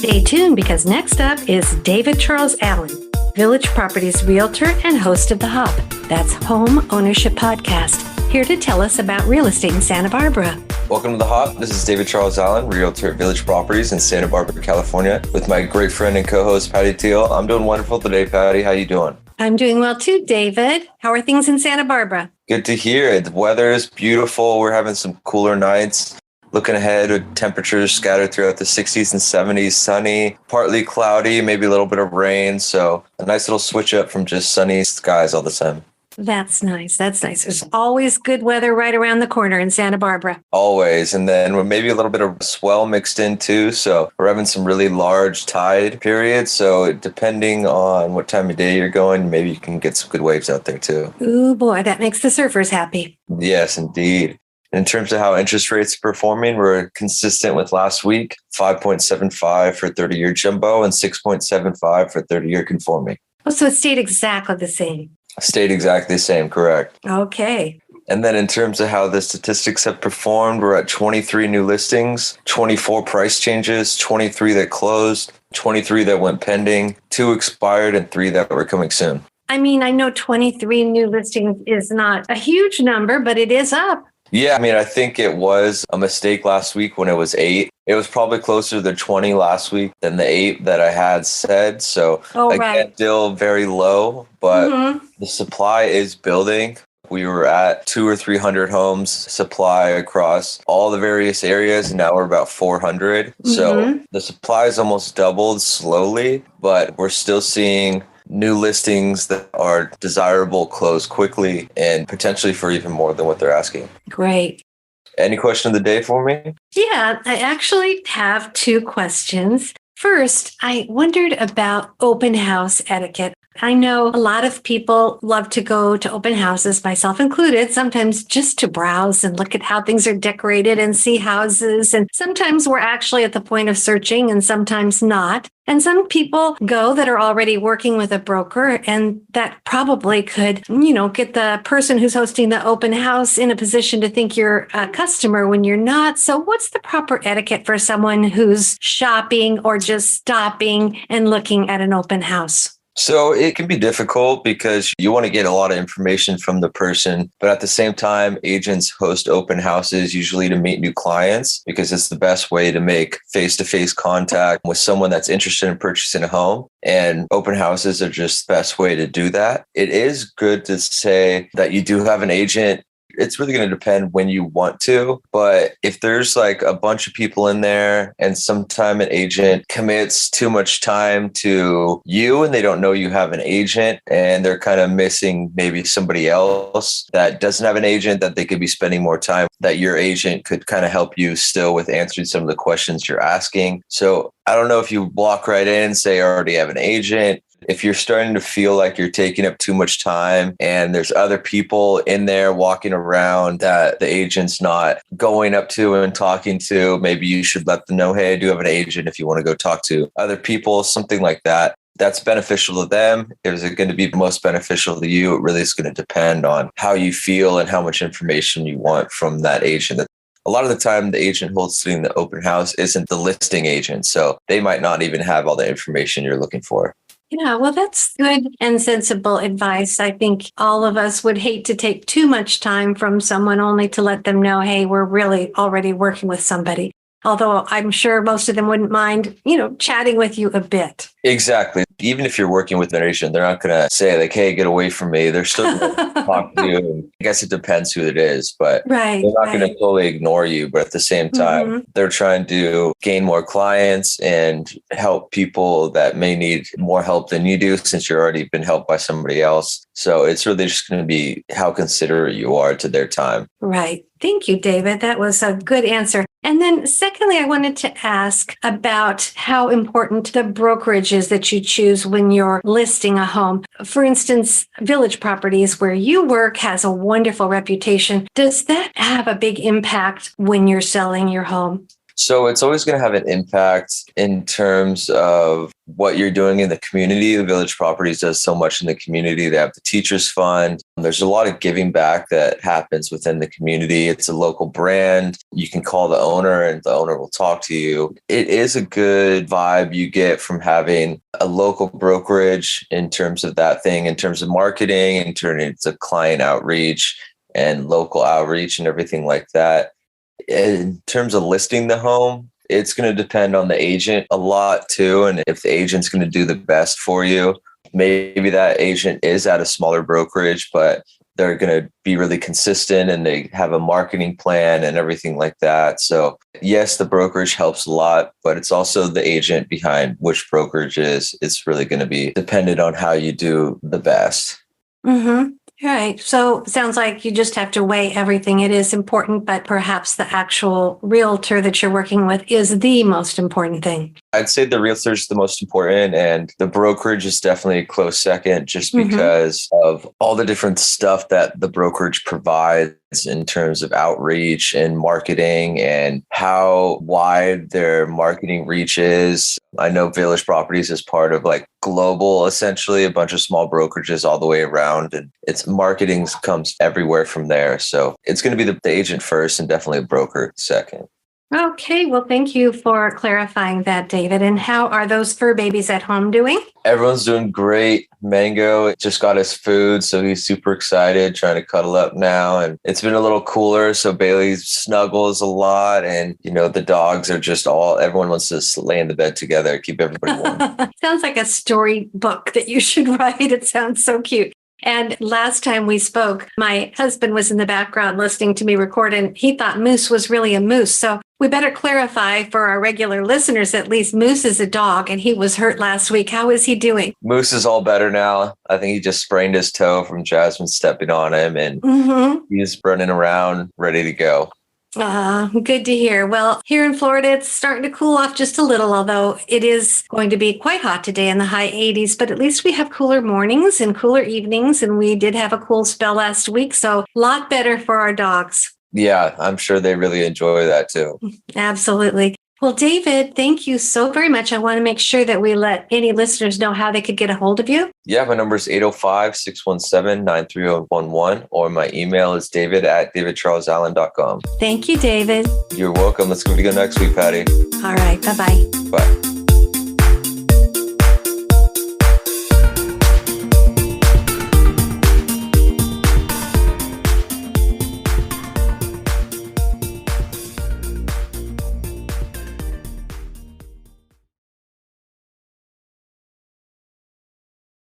Stay tuned because next up is David Charles Allen, Village Properties Realtor and host of The Hub. That's Home Ownership Podcast, here to tell us about real estate in Santa Barbara. Welcome to The Hub. This is David Charles Allen, Realtor at Village Properties in Santa Barbara, California, with my great friend and co-host, Patty Teal. I'm doing wonderful today, Patty. How you doing? I'm doing well too, David. How are things in Santa Barbara? Good to hear. The weather is beautiful. We're having some cooler nights. Looking ahead with temperatures scattered throughout the 60s and 70s, sunny, partly cloudy, maybe a little bit of rain. So a nice little switch up from just sunny skies all the time. That's nice. That's nice. There's always good weather right around the corner in Santa Barbara. Always. And then with maybe a little bit of swell mixed in too. So we're having some really large tide periods. So depending on what time of day you're going, maybe you can get some good waves out there too. Ooh, boy, that makes the surfers happy. Yes, indeed. In terms of how interest rates are performing, we're consistent with last week, 5.75 for 30-year jumbo and 6.75 for 30-year conforming. Oh, so it stayed exactly the same. Stayed exactly the same, correct. Okay. And then in terms of how the statistics have performed, we're at 23 new listings, 24 price changes, 23 that closed, 23 that went pending, 2 expired, and 3 that were coming soon. I mean, I know 23 new listings is not a huge number, but it is up. Yeah, I mean, I think it was a mistake last week when it was 8. It was probably closer to the 20 last week than the 8 that I had said. So again, still very low, but the supply is building. We were at 200 or 300 homes supply across all the various areas, and now we're about 400. So the supply is almost doubled slowly, but we're still seeing new listings that are desirable close quickly and potentially for even more than what they're asking. Great. Any question of the day for me? Yeah, I actually have 2 questions. First, I wondered about open house etiquette. I know a lot of people love to go to open houses, myself included, sometimes just to browse and look at how things are decorated and see houses. And sometimes we're actually at the point of searching and sometimes not. And some people go that are already working with a broker, and that probably could, get the person who's hosting the open house in a position to think you're a customer when you're not. So what's the proper etiquette for someone who's shopping or just stopping and looking at an open house? So it can be difficult because you want to get a lot of information from the person, but at the same time, agents host open houses usually to meet new clients because it's the best way to make face-to-face contact with someone that's interested in purchasing a home. And open houses are just the best way to do that. It is good to say that you do have an agent. It's really going to depend when you want to. But if there's like a bunch of people in there and sometime an agent commits too much time to you and they don't know you have an agent and they're kind of missing maybe somebody else that doesn't have an agent that they could be spending more time, that your agent could kind of help you still with answering some of the questions you're asking. So I don't know if you walk right in and say, I already have an agent. If you're starting to feel like you're taking up too much time and there's other people in there walking around that the agent's not going up to and talking to, maybe you should let them know, hey, I do have an agent if you want to go talk to other people, something like that. That's beneficial to them. Is it going to be most beneficial to you? It really is going to depend on how you feel and how much information you want from that agent. A lot of the time, the agent hosting the open house isn't the listing agent, so they might not even have all the information you're looking for. Yeah, well, that's good and sensible advice. I think all of us would hate to take too much time from someone only to let them know, hey, we're really already working with somebody. Although I'm sure most of them wouldn't mind, chatting with you a bit. Exactly. Even if you're working with an agent, they're not going to say like, hey, get away from me. They're still going to talk to you. I guess it depends who it is, but they're not going to totally ignore you. But at the same time, they're trying to gain more clients and help people that may need more help than you do since you've already been helped by somebody else. So it's really just going to be how considerate you are to their time. Right. Thank you, David. That was a good answer. And then secondly, I wanted to ask about how important the brokerage is that you choose when you're listing a home. For instance, Village Properties, where you work, has a wonderful reputation. Does that have a big impact when you're selling your home? So it's always going to have an impact in terms of what you're doing in the community. The Village Properties does so much in the community. They have the Teachers Fund. There's a lot of giving back that happens within the community. It's a local brand. You can call the owner and the owner will talk to you. It is a good vibe you get from having a local brokerage in terms of that thing, in terms of marketing, in terms of client outreach and local outreach and everything like that. In terms of listing the home, it's going to depend on the agent a lot too. And if the agent's going to do the best for you, maybe that agent is at a smaller brokerage, but they're going to be really consistent and they have a marketing plan and everything like that. So yes, the brokerage helps a lot, but it's also the agent behind which brokerage is. It's really going to be dependent on how you do the best. Mm-hmm. Right. So it sounds like you just have to weigh everything. It is important, but perhaps the actual realtor that you're working with is the most important thing. I'd say the realtor is the most important, and the brokerage is definitely a close second just because of all the different stuff that the brokerage provides in terms of outreach and marketing and how wide their marketing reach is. I know Village Properties is part of like global, essentially a bunch of small brokerages all the way around, and its marketing comes everywhere from there. So it's going to be the agent first and definitely a broker second. Okay, well, thank you for clarifying that, David. And how are those fur babies at home doing? Everyone's doing great. Mango just got his food, so he's super excited, trying to cuddle up now. And it's been a little cooler, so Bailey snuggles a lot. And, the dogs are just everyone wants to lay in the bed together, keep everybody warm. Sounds like a storybook that you should write. It sounds so cute. And last time we spoke, my husband was in the background listening to me record, and he thought Moose was really a moose. So we better clarify for our regular listeners, at least Moose is a dog, and he was hurt last week. How is he doing? Moose is all better now. I think he just sprained his toe from Jasmine stepping on him, and he's running around ready to go. Good to hear. Well, here in Florida, it's starting to cool off just a little, although it is going to be quite hot today in the high 80s, but at least we have cooler mornings and cooler evenings, and we did have a cool spell last week, so a lot better for our dogs. Yeah, I'm sure they really enjoy that too. Absolutely. Well, David, thank you so very much. I want to make sure that we let any listeners know how they could get a hold of you. Yeah, my number is 805-617-9311, or my email is david@davidcharlesallen.com. Thank you, David. You're welcome. Let's go next week, Patty. All right. Bye-bye. Bye.